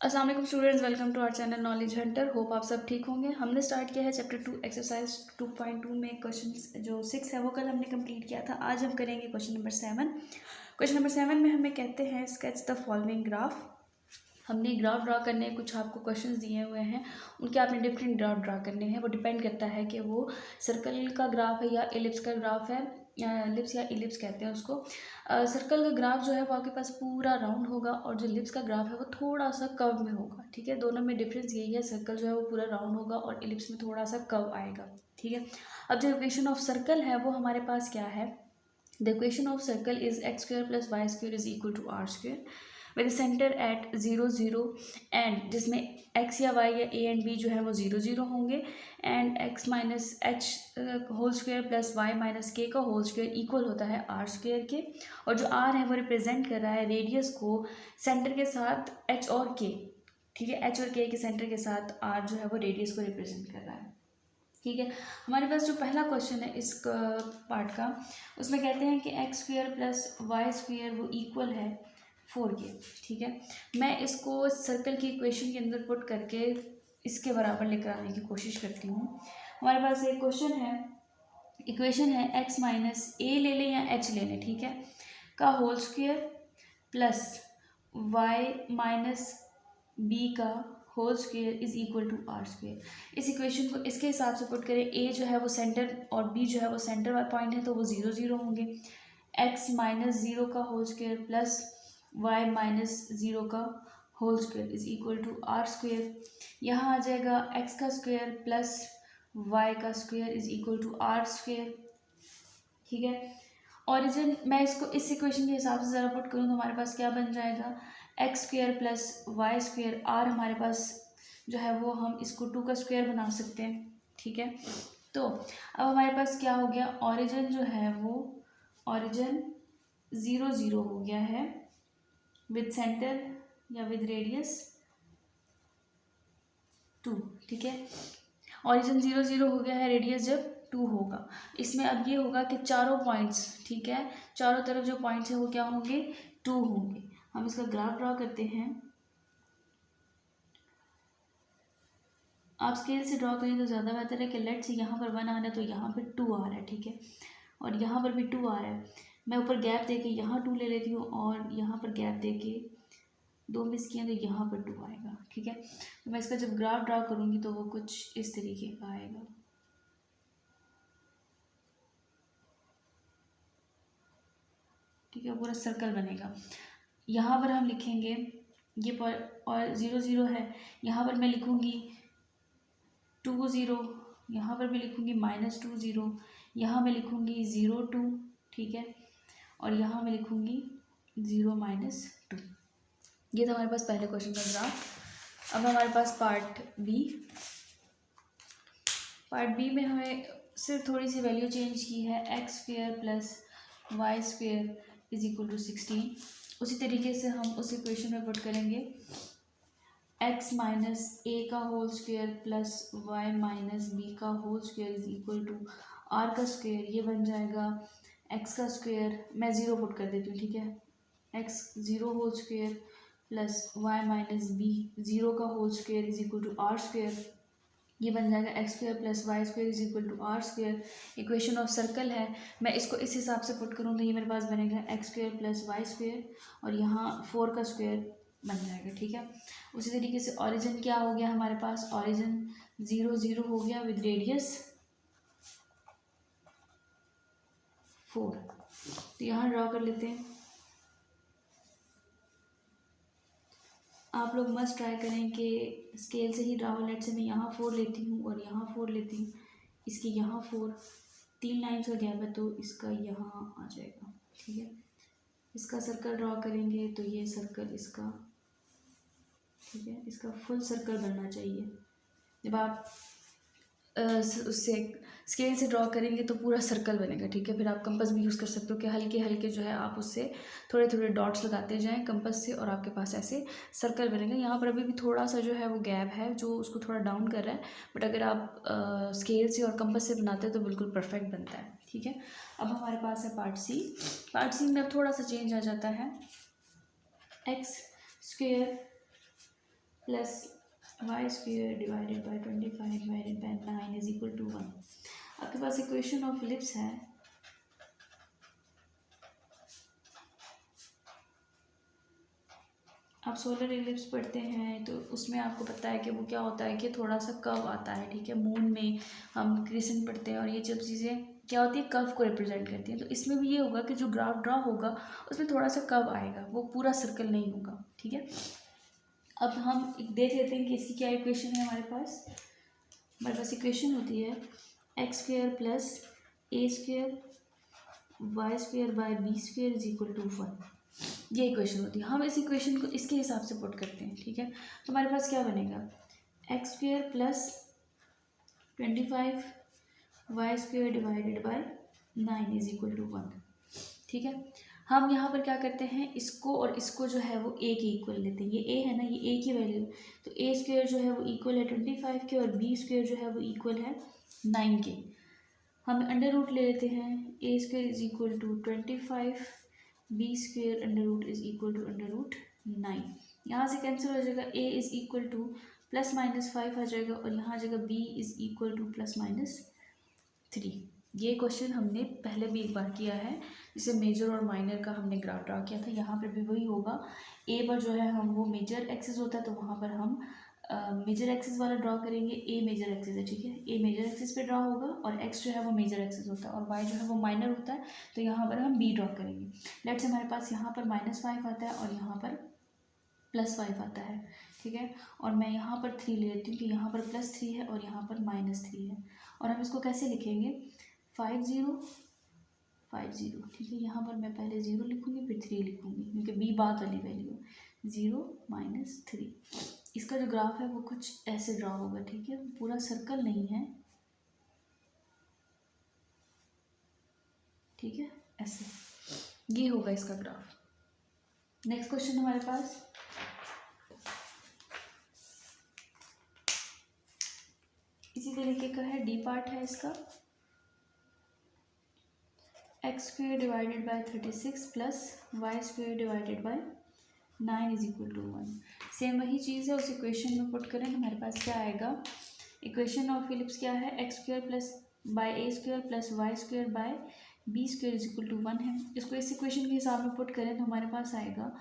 अस्सलाम वालेकुम students, welcome to our channel Knowledge Hunter. Hope आप सब ठीक होंगे। हमने स्टार्ट किया है चैप्टर 2 एक्सरसाइज 2.2 में क्वेश्चन जो 6 है वो कल हमने कंप्लीट किया था। आज हम करेंगे क्वेश्चन नंबर 7। क्वेश्चन नंबर 7 में हमें कहते हैं स्केच द फॉलोइंग ग्राफ। हमने ग्राफ ड्रा करने कुछ आपको क्वेश्चंस दिए हुए हैं, उनके आपने डिफरेंट ग्राफ ड्रा करने हैं। वो डिपेंड करता है कि वो सर्कल का ग्राफ है या एलिप्स का ग्राफ है। एलिप्स या इलिप्स कहते हैं उसको। सर्कल का ग्राफ जो है वो आपके पास पूरा राउंड होगा और जो एलिप्स का ग्राफ है वो थोड़ा सा कर्व में होगा। ठीक है, दोनों में डिफरेंस यही है, सर्कल जो है वो पूरा राउंड होगा और एलिप्स में थोड़ा सा कर्व आएगा। ठीक है, अब जो इक्वेशन ऑफ सर्कल है वो हमारे पास क्या है। The equation of circle is x square plus y square is equal to r square with centre at 0 0 and जिसमें x या y या a एंड b जो है वो 0 0 होंगे and x minus h whole square plus y minus k का whole square equal होता है आर स्क्वायर के। और जो r है वो रिप्रेजेंट कर रहा है रेडियस को सेंटर के साथ h और k। ठीक है, h और k के सेंटर के साथ r जो है वो रेडियस को रिप्रेजेंट कर रहा है। ठीक है, हमारे पास जो पहला क्वेश्चन है इस पार्ट का, उसमें कहते हैं कि x square plus y square वो इक्वल है 4 के। ठीक है, मैं इसको सर्कल की इक्वेशन के अंदर पुट करके इसके बराबर लेकर आने की कोशिश करती हूँ। हमारे पास एक क्वेश्चन है, इक्वेशन है एक्स माइनस ए ले लें या एच ले लें, ठीक है, का whole square plus y minus b का whole square is equal to r square. इस इक्वेशन को इसके हिसाब से पुट करें, ए जो है वो सेंटर और बी जो है वो सेंटर वाला पॉइंट है तो वो 0 0 होंगे। एक्स माइनस 0 का whole square plus y minus 0 का whole square is equal to r square. यहाँ आ जाएगा एक्स का स्क्वायर प्लस वाई का square is equal to r square. ठीक है, ओरिजिन मैं इसको इस इक्वेशन के हिसाब से ज़रा पुट करूँ तो हमारे पास क्या बन जाएगा, x square plus y square. आर हमारे पास जो है वो हम इसको 2 का स्क्वायर बना सकते हैं। ठीक है, तो अब हमारे पास क्या हो गया, ओरिजिन जो है वो ओरिजिन 0 0 हो गया है विद सेंटर या विद रेडियस 2। ठीक है, ओरिजिन 0 0 हो गया है, रेडियस जब 2 होगा। इसमें अब ये होगा कि चारों पॉइंट्स, ठीक है, चारों तरफ जो पॉइंट्स हैं वो क्या होंगे, 2 होंगे। हम इसका ग्राफ ड्रॉ करते हैं। आप स्केल से ड्रॉ करें तो ज़्यादा बेहतर है कि लेट्स से यहाँ पर 1 आ रहा है तो यहाँ पर 2 आ रहा है। ठीक है, और यहाँ पर भी 2 आ रहा है। मैं ऊपर गैप दे के यहाँ 2 ले लेती हूँ और यहाँ पर गैप दे के 2 मिस किया तो यहाँ पर 2 आएगा। ठीक है, तो मैं इसका जब ग्राफ ड्रॉ करूँगी तो वो कुछ इस तरीके का आएगा। ठीक है, पूरा सर्कल बनेगा। यहाँ पर हम लिखेंगे ये और 0 0 है, यहाँ पर मैं लिखूँगी 2 0, यहाँ पर भी लिखूँगी -2 0, यहाँ मैं लिखूँगी 0 2। ठीक है, और यहाँ मैं लिखूँगी 0 -2। ये था हमारे पास पहले क्वेश्चन का ग्राफ। अब हमारे पास पार्ट बी में हमें सिर्फ थोड़ी सी वैल्यू चेंज की है, x square plus y square is equal to 16। उसी तरीके से हम उस इक्वेशन में पुट करेंगे एक्स माइनस ए का whole square plus y minus b का whole square is equal to r का स्क्वायर। ये बन जाएगा एक्स का स्क्वायर, मैं 0 पुट कर देती हूँ। ठीक है, x 0 whole square plus y minus b 0 का whole square is equal to r square. ये बन जाएगा x square plus y square is equal to r square. Equation of circle है, मैं इसको इस हिसाब से पुट करूँ तो ये मेरे पास बनेगा x square plus y square और यहाँ 4 का स्क्वायर बन जाएगा। ठीक है, उसी तरीके से ओरिजिन क्या हो गया हमारे पास, ओरिजिन 0 0 हो गया विद रेडियस 4। तो यहाँ ड्रॉ कर लेते हैं। आप लोग मस्ट ट्राई करें कि स्केल से ही ड्रॉ। लेट से मैं यहाँ 4 लेती हूँ और यहाँ 4 लेती हूँ, इसके यहाँ 4, 3 लाइन्स का गैप है तो इसका यहाँ आ जाएगा। ठीक है, इसका सर्कल ड्रॉ करेंगे तो ये सर्कल इसका, ठीक है, इसका फुल सर्कल बनना चाहिए। जब आप उससे स्केल से ड्रॉ करेंगे तो पूरा सर्कल बनेगा। ठीक है, फिर आप कंपास भी यूज़ कर सकते हो कि हल्के हल्के जो है आप उससे थोड़े थोड़े डॉट्स लगाते जाएं कंपास से और आपके पास ऐसे सर्कल बनेगा। यहाँ पर अभी भी थोड़ा सा जो है वो गैप है जो उसको थोड़ा डाउन कर रहा है, बट अगर आप स्केल से और कंपास से बनाते हैं तो बिल्कुल परफेक्ट बनता है। ठीक है, अब हमारे पास है पार्ट सी में अब थोड़ा सा चेंज आ जाता है। X square plus y square divided by 25 divided by 9 is equal to 1। आपके पास इक्वेशन ऑफ इलिप्स है। आप सोलर इलिप्स पढ़ते हैं तो उसमें आपको पता है कि वो क्या होता है कि थोड़ा सा कर्व आता है, ठीक है। मून में हम क्रिसेंट पढ़ते हैं और ये जब चीज़ें क्या होती है कर्व को रिप्रेजेंट करती हैं। तो इसमें भी ये होगा कि जो ग्राफ ड्रा होगा उसमें थोड़ा सा कर्व आएगा, वो पूरा सर्कल नहीं होगा, ठीक है। अब हम देख लेते हैं कि इसकी क्या इक्वेशन है हमारे पास इक्वेशन होती है x square plus a square y square by b square is equal to 1। ये इक्वेशन होती है। हम इस इक्वेशन को इसके हिसाब से पुट करते हैं, ठीक है। तो हमारे पास क्या बनेगा x square plus 25 y square divided by 9 is equal to 1, ठीक है। हम यहाँ पर क्या करते हैं, इसको और इसको जो है वो ए के इक्वल लेते हैं। ये ए है ना, ये ए की वैल्यू, तो ए स्क्वेयर जो है वो इक्वल है 25 के और बी स्क्वेयर जो है वो इक्वल है 9 के। हम अंडर रूट ले लेते हैं, a square is equal to 25, b square under root is equal to under root 9। यहाँ से कैंसिल हो जाएगा, a is equal to plus minus 5 आ जाएगा और यहाँ आ जाएगा b is equal to plus minus 3। ये क्वेश्चन हमने पहले भी एक बार किया है, जिसे मेजर और माइनर का हमने ग्राफ ड्रा किया था। यहाँ पर भी वही होगा, ए पर जो है हम वो मेजर एक्सिस होता है तो वहाँ पर हम मेजर एक्सिस वाला ड्रा करेंगे। ए मेजर एक्सिस है, ठीक है, ए मेजर एक्सिस पे ड्रा होगा और एक्स जो है वो मेजर एक्सिस होता है और वाई जो है वो माइनर होता है, तो यहाँ पर हम बी ड्रा करेंगे। लेट्स हमारे पास यहाँ पर -5 आता है और यहाँ पर +5 आता है, ठीक है। और मैं यहाँ पर 3 ले लेती हूँ कि यहाँ पर +3 है और यहाँ पर -3 है। और हम इसको कैसे लिखेंगे 5 0 5 0, ठीक है। यहाँ पर मैं पहले 0 लिखूँगी फिर 3 लिखूँगी क्योंकि बी बाद वाली वैल्यू 0 -3। इसका जो ग्राफ है वो कुछ ऐसे ड्रा होगा, ठीक है, पूरा सर्कल नहीं है, ठीक है, ऐसे ये होगा इसका ग्राफ। नेक्स्ट क्वेश्चन हमारे पास इसी तरीके का है, डी पार्ट है इसका, x square divided by 36 plus y square divided by 9 is equal to 1। Same वही चीज़ है, उस इक्वेशन में पुट करें तो हमारे पास क्या आएगा, इक्वेशन ऑफ फिलिप्स क्या है, x square plus by a square plus y square by b square is equal to 1 है। इसको इस इक्वेशन के हिसाब में पुट करें तो हमारे पास आएगा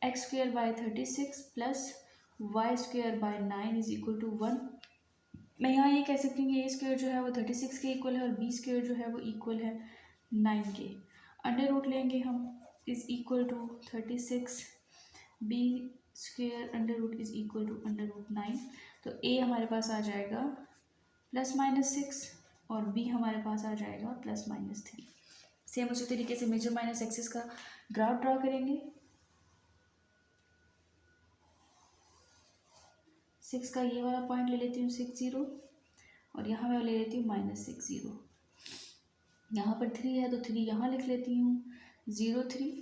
x square by 36 plus y square by 9 is equal to 1। मैं यहाँ ये कह सकती हूँ कि ए स्क्वेयर जो है वो 36 के इक्वल है और बी स्क्वेयर जो है वो इक्वल है 9 के। अंडर रूट लेंगे हम, is equal to 36 b square under root is equal to under root 9। तो ए हमारे पास आ जाएगा +-6 और बी हमारे पास आ जाएगा +-3। सेम उसी तरीके से मेजर माइनस एक्सिस का ग्राफ ड्रा करेंगे। 6 का ये वाला पॉइंट ले लेती हूँ 6 0 और यहाँ मैं ले लेती हूँ -6 0। यहाँ पर 3 है तो 3 यहाँ लिख लेती हूँ 0 3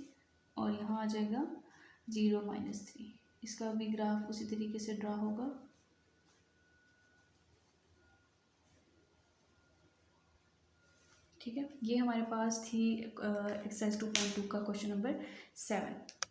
और यहाँ आ जाएगा 0 -3। इसका भी ग्राफ उसी तरीके से ड्रा होगा। ठीक है, ये हमारे पास थी एक्सरसाइज 2.2 का क्वेश्चन नंबर 7।